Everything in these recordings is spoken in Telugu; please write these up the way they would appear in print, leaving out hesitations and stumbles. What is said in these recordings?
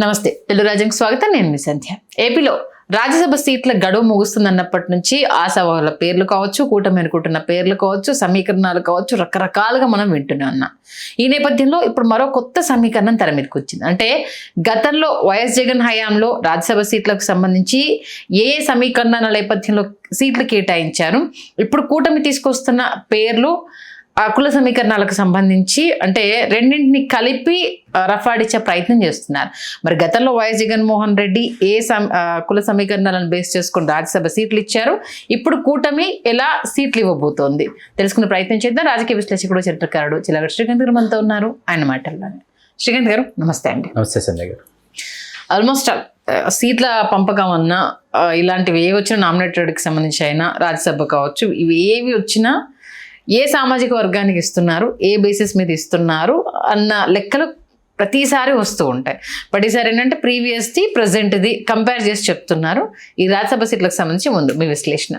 నమస్తే తెలుగు రాజ్యంకి స్వాగతం. నేను మీ సంధ్య. ఏపీలో రాజ్యసభ సీట్ల గడువు ముగుస్తుందన్నప్పటి నుంచి ఆశావాహుల పేర్లు కావచ్చు, కూటమి అనుకుంటున్న పేర్లు కావచ్చు, సమీకరణాలు కావచ్చు, రకరకాలుగా మనం వింటూనే ఉన్నాం. ఈ నేపథ్యంలో ఇప్పుడు మరో కొత్త సమీకరణం తెర మీదకి వచ్చింది. అంటే గతంలో వైఎస్ జగన్ హయాంలో రాజ్యసభ సీట్లకు సంబంధించి ఏ సమీకరణాల నేపథ్యంలో సీట్లు కేటాయించారు, ఇప్పుడు కూటమి తీసుకొస్తున్న పేర్లు ఆ కుల సమీకరణాలకు సంబంధించి అంటే రెండింటిని కలిపి రఫాడిచ్చే ప్రయత్నం చేస్తున్నారు. మరి గతంలో వైఎస్ జగన్మోహన్ రెడ్డి కుల సమీకరణాలను బేస్ చేసుకుని రాజ్యసభ సీట్లు ఇచ్చారు, ఇప్పుడు కూటమి ఎలా సీట్లు ఇవ్వబోతోంది తెలుసుకునే ప్రయత్నం చేద్దాం. రాజకీయ విశ్లేషకుడు, చరిత్రకారుడు చిలగడ శ్రీకాంత్ గారు మనతో ఉన్నారు. ఆయన మాటల్లోనే. శ్రీకాంత్ గారు నమస్తే అండి. నమస్తే సంజయ్ గారు. ఆల్మోస్ట్ సీట్ల పంపకం అన్నా ఇలాంటివి ఏ వచ్చినా నామినేటెడ్కి సంబంధించి అయినా రాజ్యసభ కావచ్చు, ఇవి ఏవి వచ్చినా ఏ సామాజిక వర్గానికి ఇస్తున్నారు, ఏ బేసిస్ మీద ఇస్తున్నారు అన్న లెక్కలు ప్రతిసారి వస్తూ ఉంటాయి. బట్ ఈసారి ఏంటంటే ప్రీవియస్ది ప్రజెంట్ది కంపేర్ చేసి చెప్తున్నారు. ఈ రాజ్యసభ సీట్లకు సంబంధించి ముందు మీ విశ్లేషణ.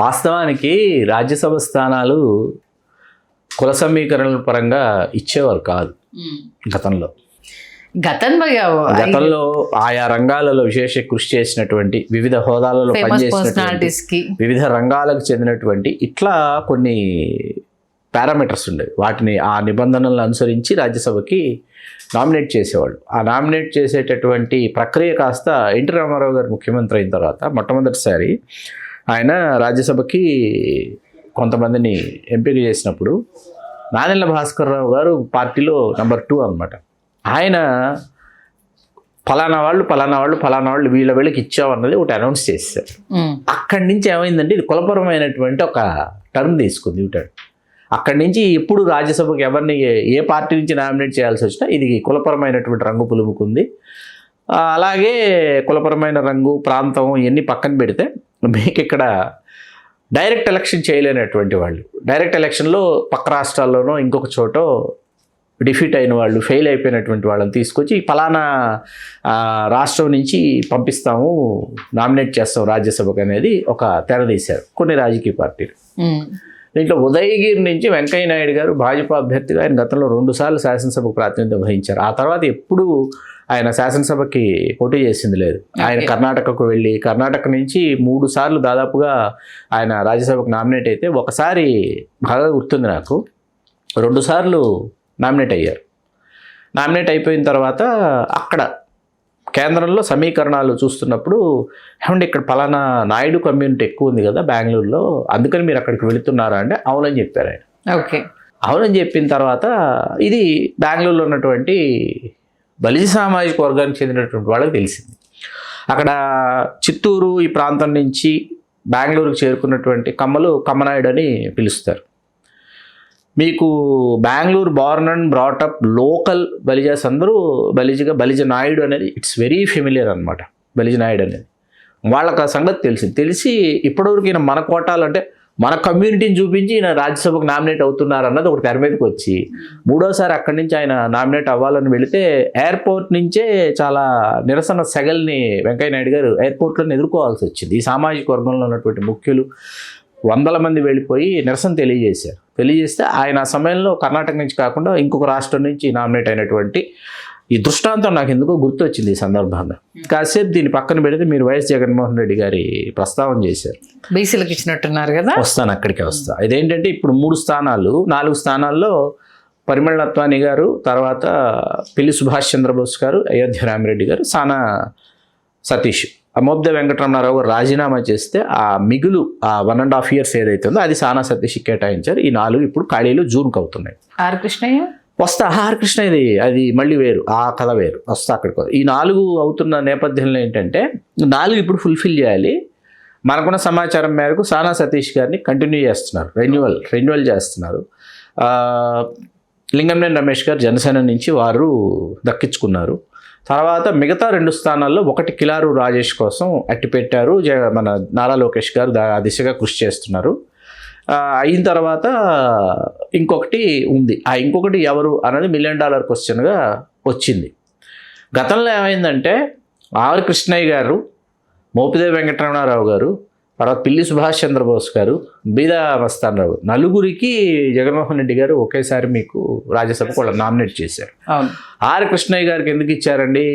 వాస్తవానికి రాజ్యసభ స్థానాలు కుల సమీకరణల పరంగా ఇచ్చేవారు కాదు గతంలో ఆయా రంగాలలో విశేష కృషి చేసినటువంటి, వివిధ హోదాలలో పనిచేసినటువంటి, వివిధ రంగాలకు చెందినటువంటి ఇట్లా కొన్ని పారామీటర్స్ ఉండేవి. వాటిని ఆ నిబంధనలను అనుసరించి రాజ్యసభకి నామినేట్ చేసేవాళ్ళు. ఆ నామినేట్ చేసేటటువంటి ప్రక్రియ కాస్త ఎన్టీ రామారావు గారు ముఖ్యమంత్రి అయిన తర్వాత మొట్టమొదటిసారి ఆయన రాజ్యసభకి కొంతమందిని ఎంపిక చేసినప్పుడు నాదెళ్ల భాస్కర్ రావు గారు పార్టీలో నెంబర్ 2 అన్నమాట. ఆయన ఫలానా వాళ్ళు వీళ్ళకి ఇచ్చామన్నది ఒకటి అనౌన్స్ చేశారు. అక్కడి నుంచి ఏమైందంటే ఇది కులపరమైనటువంటి ఒక టర్మ్ తీసుకుంది. అక్కడి నుంచి ఎప్పుడు రాజ్యసభకు ఎవరిని ఏ పార్టీ నుంచి నామినేట్ చేయాల్సి వచ్చినా ఇది కులపరమైనటువంటి రంగు పులుముకుంది. అలాగే కులపరమైన రంగు, ప్రాంతం ఇవన్నీ పక్కన పెడితే మీకు ఇక్కడ డైరెక్ట్ ఎలక్షన్ చేయలేనటువంటి వాళ్ళు, డైరెక్ట్ ఎలక్షన్లో పక్క రాష్ట్రాల్లోనో ఇంకొక చోటో డిఫీట్ అయిన వాళ్ళు, ఫెయిల్ అయిపోయినటువంటి వాళ్ళని తీసుకొచ్చి ఫలానా రాష్ట్రం నుంచి పంపిస్తాము, నామినేట్ చేస్తాం రాజ్యసభకు అనేది ఒక తెరదీశారు కొన్ని రాజకీయ పార్టీలు. దీంట్లో ఉదయగిరి నుంచి వెంకయ్య నాయుడు గారు భాజపా అభ్యర్థిగా ఆయన గతంలో 2 సార్లు శాసనసభకు ప్రాతినిధ్యం వహించారు. ఆ తర్వాత ఎప్పుడూ ఆయన శాసనసభకి పోటీ చేసింది లేదు. ఆయన కర్ణాటకకు వెళ్ళి కర్ణాటక నుంచి 3 సార్లు దాదాపుగా ఆయన రాజ్యసభకు నామినేట్ అయితే, ఒకసారి బాగా గుర్తుంది నాకు, 2 సార్లు నామినేట్ అయ్యారు. నామినేట్ అయిపోయిన తర్వాత అక్కడ కేంద్రంలో సమీకరణాలు చూస్తున్నప్పుడు ఏమంటే ఇక్కడ పలానా నాయుడు కమ్యూనిటీ ఎక్కువ ఉంది కదా బెంగళూరులో, అందుకని మీరు అక్కడికి వెళుతున్నారా అంటే అవునని చెప్పారు ఆయన. ఓకే, అవునని చెప్పిన తర్వాత ఇది బెంగళూరులో ఉన్నటువంటి బలిజ సామాజిక వర్గానికి చెందినటువంటి వాళ్ళకి తెలిసింది. అక్కడ చిత్తూరు ఈ ప్రాంతం నుంచి బెంగళూరుకు చేరుకున్నటువంటి కమ్మనాయుడు అని పిలుస్తారు. మీకు Bengaluru born and brought up local Balijas అందరూ బలిజ నాయుడు అనేది ఇట్స్ వెరీ ఫెమిలియర్ అనమాట. బలిజ నాయుడు అనేది వాళ్ళకి ఆ సంగతి తెలిసి ఇప్పటివరకు ఈయన మన కోటాలు అంటే మన కమ్యూనిటీని చూపించి ఈయన రాజ్యసభకు నామినేట్ అవుతున్నారు అన్నది ఒకటి తెర మీదకి వచ్చి, 3వసారి అక్కడి నుంచి ఆయన నామినేట్ అవ్వాలని వెళితే ఎయిర్పోర్ట్ నుంచే చాలా నిరసన సెగల్ని వెంకయ్య నాయుడు గారు ఎయిర్పోర్ట్లను ఎదుర్కోవాల్సి వచ్చింది. ఈ సామాజిక వర్గంలో ఉన్నటువంటి ముఖ్యులు 100 మంది వెళ్ళిపోయి నిరసన తెలియజేస్తే ఆయన ఆ సమయంలో కర్ణాటక నుంచి కాకుండా ఇంకొక రాష్ట్రం నుంచి నామినేట్ అయినటువంటి ఈ దృష్టాంతం నాకు ఎందుకో గుర్తొచ్చింది ఈ సందర్భంగా. కాసేపు దీన్ని పక్కన పెడితే మీరు వైఎస్ జగన్మోహన్ రెడ్డి గారి ప్రస్తావన చేశారు, బీసీలకు ఇచ్చినట్టున్నారు కదా. వస్తాను, అక్కడికే వస్తా. ఇదేంటంటే ఇప్పుడు 3 స్థానాలు, 4 స్థానాల్లో పరిమళ నత్వాని గారు, తర్వాత పిల్లి సుభాష్ చంద్రబోస్ గారు, అయోధ్య రామిరెడ్డి గారు, సానా సతీష్, మోబ్దే వెంకటరమణారావు గారు రాజీనామా చేస్తే ఆ మిగులు ఆ 1.5 years ఏదైతే ఉందో అది సానా సతీష్ కేటాయించారు. ఈ 4 ఇప్పుడు ఖాళీలు జూన్కి అవుతున్నాయి. ఆర్ కృష్ణయ్య వస్తా, ఆర్ కృష్ణ అది మళ్ళీ వేరు, ఆ కథ వేరు, వస్తా అక్కడికి. ఈ 4 అవుతున్న నేపథ్యంలో ఏంటంటే 4 ఇప్పుడు ఫుల్ఫిల్ చేయాలి. మనకున్న సమాచారం మేరకు సానా సతీష్ గారిని కంటిన్యూ చేస్తున్నారు, రెన్యువల్ చేస్తున్నారు. లింగంనేని రమేష్ గారు జనసేన నుంచి వారు దక్కించుకున్నారు. తర్వాత మిగతా 2 స్థానాల్లో ఒకటి కిలారు రాజేష్ కోసం అట్టిపెట్టారు, మన నారా లోకేష్ గారు ఆ దిశగా కృషి చేస్తున్నారు. అయిన తర్వాత ఇంకొకటి ఉంది. ఆ ఇంకొకటి ఎవరు అన్నది $1 million క్వశ్చన్గా వచ్చింది. గతంలో ఏమైందంటే ఆర్ కృష్ణయ్య గారు, మోపిదేవి వెంకటరమణారావు గారు, తర్వాత పిల్లి సుభాష్ చంద్రబోస్ గారు, బీదా మస్తాన్ రావు, నలుగురికి జగన్మోహన్ రెడ్డి గారు ఒకేసారి మీకు రాజ్యసభకు వాళ్ళు నామినేట్ చేశారు. ఆర్ కృష్ణయ్య గారికి ఎందుకు ఇచ్చారండి,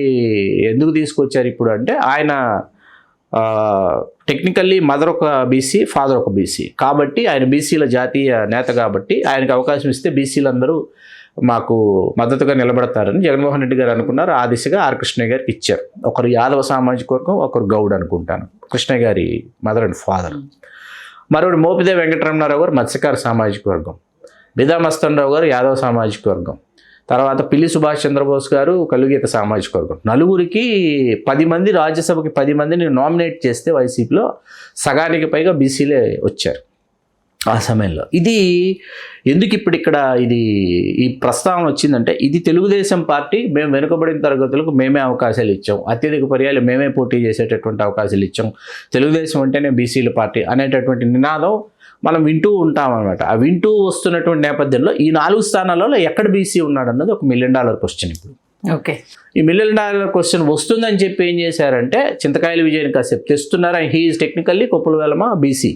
ఎందుకు తీసుకొచ్చారు ఇప్పుడు అంటే, ఆయన టెక్నికల్లీ మదర్ ఒక బీసీ, ఫాదర్ ఒక బీసీ కాబట్టి, ఆయన బీసీల జాతీయ నేత కాబట్టి ఆయనకు అవకాశం ఇస్తే బీసీలందరూ మాకు మద్దతుగా నిలబడతారని జగన్మోహన్ రెడ్డి గారు అనుకున్నారు. ఆ దిశగా ఆర్ కృష్ణయ్య గారికి ఇచ్చారు. ఒకరు యాదవ సామాజిక వర్గం, ఒకరు గౌడ్ అనుకుంటాను, కృష్ణయ్య గారి మదర్ అండ్ ఫాదర్. మరొకటి మోపిదే వెంకటరమణారావు గారు మత్స్యకార సామాజిక వర్గం, బిదా మస్తాన్ రావు గారు యాదవ సామాజిక వర్గం, తర్వాత పిల్లి సుభాష్ చంద్రబోస్ గారు కలుగీత సామాజిక వర్గం. నలుగురికి 10 మంది, రాజ్యసభకి 10 మందిని నామినేట్ చేస్తే వైసీపీలో సగానికి పైగా బీసీలే వచ్చారు ఆ సమయంలో. ఇది ఎందుకు ఇప్పుడు ఇక్కడ ఈ ప్రస్తావన వచ్చిందంటే, ఇది తెలుగుదేశం పార్టీ మేము వెనుకబడిన తరగతులకు మేమే అవకాశాలు ఇచ్చాం, అత్యధిక పర్యాలు మేమే పోటీ చేసేటటువంటి అవకాశాలు ఇచ్చాం, తెలుగుదేశం అంటేనే బీసీల పార్టీ అనేటటువంటి నినాదం మనం వింటూ ఉంటాం అనమాట. ఆ వింటూ వస్తున్నటువంటి నేపథ్యంలో ఈ 4 స్థానాలలో ఎక్కడ బీసీ ఉన్నాడు అన్నది ఒక $1 మిలియన్ క్వశ్చన్. ఇప్పుడు ఓకే, ఈ $1 మిలియన్ క్వశ్చన్ వస్తుందని చెప్పి ఏం చేశారంటే, చింతకాయల విజయని కాసేపు తెస్తున్నారు. He is technically Koppula Velama BC,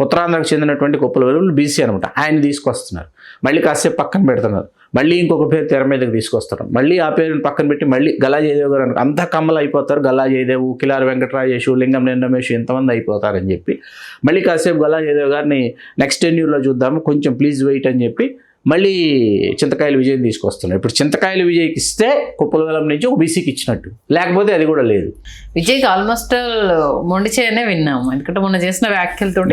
ఉత్తరాంధ్రకు చెందినటువంటి కొప్పుల వెలువలు బీసీ అనమాట. ఆయన తీసుకొస్తున్నారు, మళ్ళీ కాసేపు పక్కన పెడుతున్నారు, మళ్ళీ ఇంకొక పేరు తెర మీదకి తీసుకొస్తారు, మళ్ళీ ఆ పేరుని పక్కన పెట్టి మళ్ళీ గల్లా జయదేవ్ గారు అంతా కమ్మలు అయిపోతారు. గల్లా జయదేవ్, కిలారి వెంకటరాజేష్, లింగంనేని రమేష్ ఇంతమంది అయిపోతారని చెప్పి మళ్ళీ కాసేపు గల్లా జయదేవ్ గారిని నెక్స్ట్ టెన్యూర్లో చూద్దాము, కొంచెం ప్లీజ్ వెయిట్ అని చెప్పి మళ్ళీ చింతకాయల విజయం తీసుకొస్తున్నారు. ఇప్పుడు చింతకాయల విజయ్కి ఇస్తే కుప్పలవెలం నుంచి ఒక బీసీకి ఇచ్చినట్టు, లేకపోతే అది కూడా లేదు. విజయ్కి ఆల్మోస్ట్ మొండి చేయనే విన్నాము, ఎందుకంటే మొన్న చేసిన వ్యాఖ్యలతో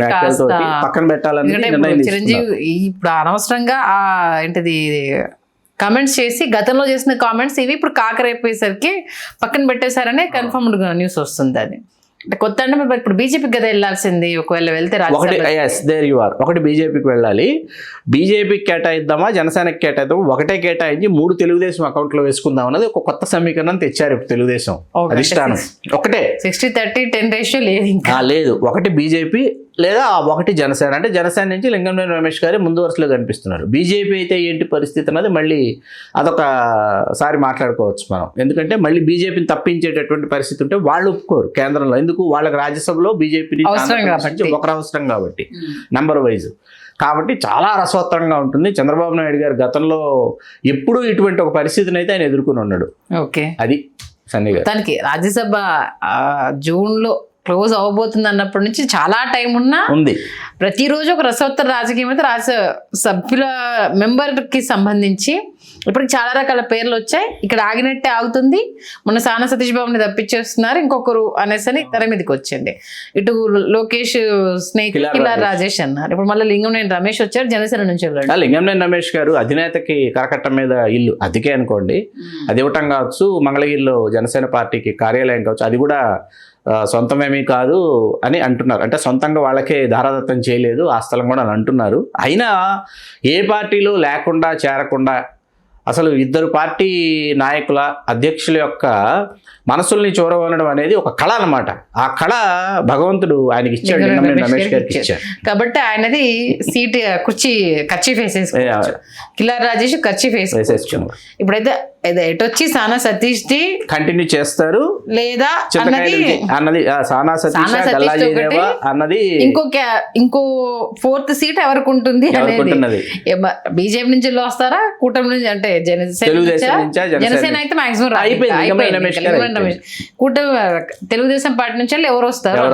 పక్కన పెట్టాలని చిరంజీవి ఇప్పుడు అనవసరంగా ఏంటిది కామెంట్స్ చేసి, గతంలో చేసిన కామెంట్స్ ఇవి ఇప్పుడు కాకరైపోయేసరికి పక్కన పెట్టేశారనే కన్ఫర్మ్డ్ న్యూస్ వస్తుంది. అది అంటే కొత్త అంటే ఇప్పుడు బీజేపీకి కదా వెళ్ళాల్సింది, ఒకవేళ వెళ్తే ఒకటి బీజేపీకి వెళ్ళాలి. బీజేపీకి కేటాయిద్దామా, జనసేనకి కేటాయిద్దామా, ఒకటే కేటాయించి 3 తెలుగుదేశం అకౌంట్లో వేసుకుందాం అన్నది ఒక కొత్త సమీకరణం తెచ్చారు ఇప్పుడు తెలుగుదేశం అధిష్టానం. ఒకటే 60-30-10 రేషియో లేదు, ఇంకా లేదు. ఒకటి బీజేపీ లేదా ఒకటి జనసేన. అంటే జనసేన నుంచి లింగంనేని రమేష్ గారే ముందు వరుసలో కనిపిస్తున్నారు. బీజేపీ అయితే ఏంటి పరిస్థితి అన్నది మళ్ళీ అదొకసారి మాట్లాడుకోవచ్చు మనం. ఎందుకంటే మళ్ళీ బీజేపీని తప్పించేటటువంటి పరిస్థితి ఉంటే వాళ్ళు ఒప్పుకోరు కేంద్రంలో. ఎందుకు, వాళ్ళకి రాజ్యసభలో బీజేపీని ఒకరు అవసరం కాబట్టి నంబర్ వైజ్. కాబట్టి చాలా రసవత్తరంగా ఉంటుంది. చంద్రబాబు నాయుడు గారు గతంలో ఎప్పుడూ ఇటువంటి ఒక పరిస్థితిని అయితే ఆయన ఎదుర్కొని ఉన్నాడు. ఓకే, అది సన్నీ గారు తనకి రాజ్యసభ జూన్లో క్లోజ్ అవ్వబోతుంది అన్నప్పటి నుంచి చాలా టైం ఉన్నా ఉంది. ప్రతిరోజు ఒక రసవత్తర రాజకీయం అయితే సభ్యుల మెంబర్కి సంబంధించి ఇప్పటికి చాలా రకాల పేర్లు వచ్చాయి. ఇక్కడ ఆగినట్టే ఆగుతుంది. మొన్న సానా సతీష్ బాబుని తప్పించేస్తున్నారు, ఇంకొకరు అనేసరి తెర మీదకి వచ్చింది. ఇటు లోకేష్ స్నేక్ కిలార్ రాజేష్ అన్నారు, ఇప్పుడు మళ్ళీ లింగంనేని రమేష్ వచ్చారు, జనసేన నుంచి వెళ్ళాడు. లింగంనేని రమేష్ గారు అధినేతకి కరకట్టం మీద ఇల్లు అదికే అనుకోండి, అది ఇవ్వటం కావచ్చు. మంగళగిరిలో జనసేన పార్టీకి కార్యాలయం కావచ్చు, అది కూడా సొంతమేమీ కాదు అని అంటున్నారు. అంటే సొంతంగా వాళ్ళకే ధారాదత్తం చేయలేదు ఆ స్థలం కూడా అని అంటున్నారు. అయినా ఏ పార్టీలో లేకుండా చేరకుండా అసలు ఇద్దరు పార్టీ నాయకుల అధ్యక్షుల యొక్క మనసుల్ని చూరగొనడం అనేది ఒక కళ అన్నమాట. ఆ కళ భగవంతుడు ఆయనకి ఇచ్చాడు, రమేష్ గారికి ఇచ్చాడు. కాబట్టి ఆయనది సీట్ కుర్చీ కర్చీఫ్ వేసేసుకోవచ్చు, కిలార్ రాజేష్ కర్చీఫ్ వేసేసుకోవచ్చు. ఇప్పుడైతే ఎటొచ్చి సానా సతీష్ ది కంటిన్యూ చేస్తారు లేదా అన్నది సానా సతీష్ అన్నది ఇంకో 4th సీట్ ఎవరికి ఉంటుంది అనేది బీజేపీ నుంచి వస్తారా, కూటమి నుంచి అంటే జనసేన అయితే మాక్సిమం కూటమి తెలుగుదేశం పార్టీ నుంచి ఎవరు వస్తారు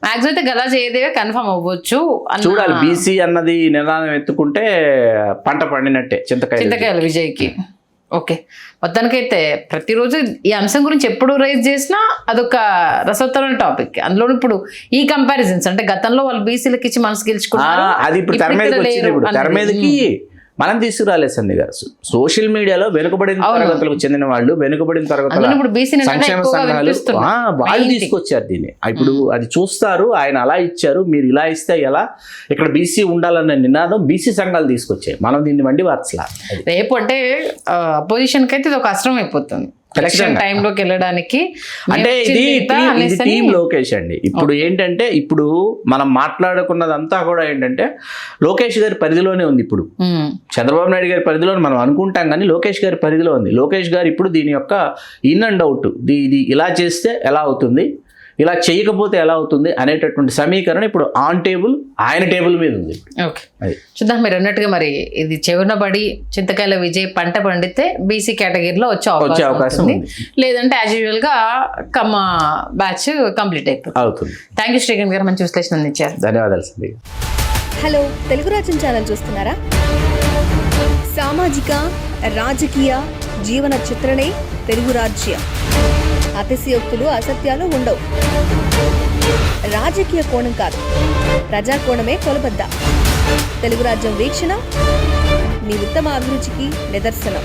మాక్సిమం అయితే గలా జయదేవే కన్ఫర్మ్ అవ్వచ్చు. చూడాలి, బీసీ అన్నది నిదానం ఎత్తుకుంటే పంట పండినట్టే చింతకాయల విజయ్కి. ఓకే, మొత్తానికైతే ప్రతిరోజు ఈ అంశం గురించి ఎప్పుడు రైజ్ చేసినా అదొక రసవత్తరమైన టాపిక్. అందులో ఇప్పుడు ఈ కంపారిజన్స్ అంటే గతంలో వాళ్ళు బీసీలకు ఇచ్చి మనసు గెలుచుకున్నారు, అది ఇప్పుడు తెర మీదకి మనం తీసుకురాలేదు సన్ని గారు. సోషల్ మీడియాలో వెనుకబడిన తరగతులకు చెందిన వాళ్ళు, వెనుకబడిన తరగతుల సంక్షేమ సంఘాలు వాళ్ళు తీసుకొచ్చారు దీన్ని. ఇప్పుడు అది చూస్తారు, ఆయన అలా ఇచ్చారు, మీరు ఇలా ఇస్తే ఎలా, ఇక్కడ బీసీ ఉండాలన్న నినాదం బీసీ సంఘాలు తీసుకొచ్చాయి. మనం దీన్ని వండి వార్చలా. రేపు అంటే అపోజిషన్ కి అయితే ఇది ఒక కష్టం అయిపోతుంది ఎలక్షన్ టైంలోకి వెళ్ళడానికి. అంటే ఇది టీం లోకేష్ అండి. ఇప్పుడు ఏంటంటే, ఇప్పుడు మనం మాట్లాడుకున్నదంతా కూడా ఏంటంటే లోకేష్ గారి పరిధిలోనే ఉంది. ఇప్పుడు చంద్రబాబు నాయుడు గారి పరిధిలో మనం అనుకుంటాం, కానీ లోకేష్ గారి పరిధిలో ఉంది. లోకేష్ గారు ఇప్పుడు దీని యొక్క ఇన్ అండ్ అవుట్, ఇది ఇలా చేస్తే ఎలా అవుతుంది, ఇలా చేయకపోతే ఎలా అవుతుంది అనేటటువంటి సమీకరణ ఇప్పుడు ఆన్ టేబుల్, ఆయన టేబుల్ మీద ఉంది. ఓకే, అది చూద్దాం. మీరు అన్నట్టుగా మరి ఇది చెవున పడి చింతకాయల విజయ్ పంట పండితే బీసీ కేటగిరీలో వచ్చే అవకాశం ఉంది. లేదంటే యాజ్ యూజువల్ గా కమ్మ బ్యాచ్ కంప్లీట్ అవుతుంది. థ్యాంక్ యూ శ్రీకాంత్ గారు, మంచి విశ్లేషణ అందించారు. ధన్యవాదాలు సంధ్య. హలో తెలుగు రాజ్యం ఛానల్ చూస్తున్నారా? సామాజిక రాజకీయ జీవన చిత్రణే తెలుగు రాజ్యం. అతిశయోక్తులు అసత్యాలు ఉండవు. రాజకీయ కోణం కాదు, ప్రజా కోణమే కొలబద్ద. తెలుగు రాజ్యం వీక్షణ మీ ఉత్తమ అభిరుచికి నిదర్శనం.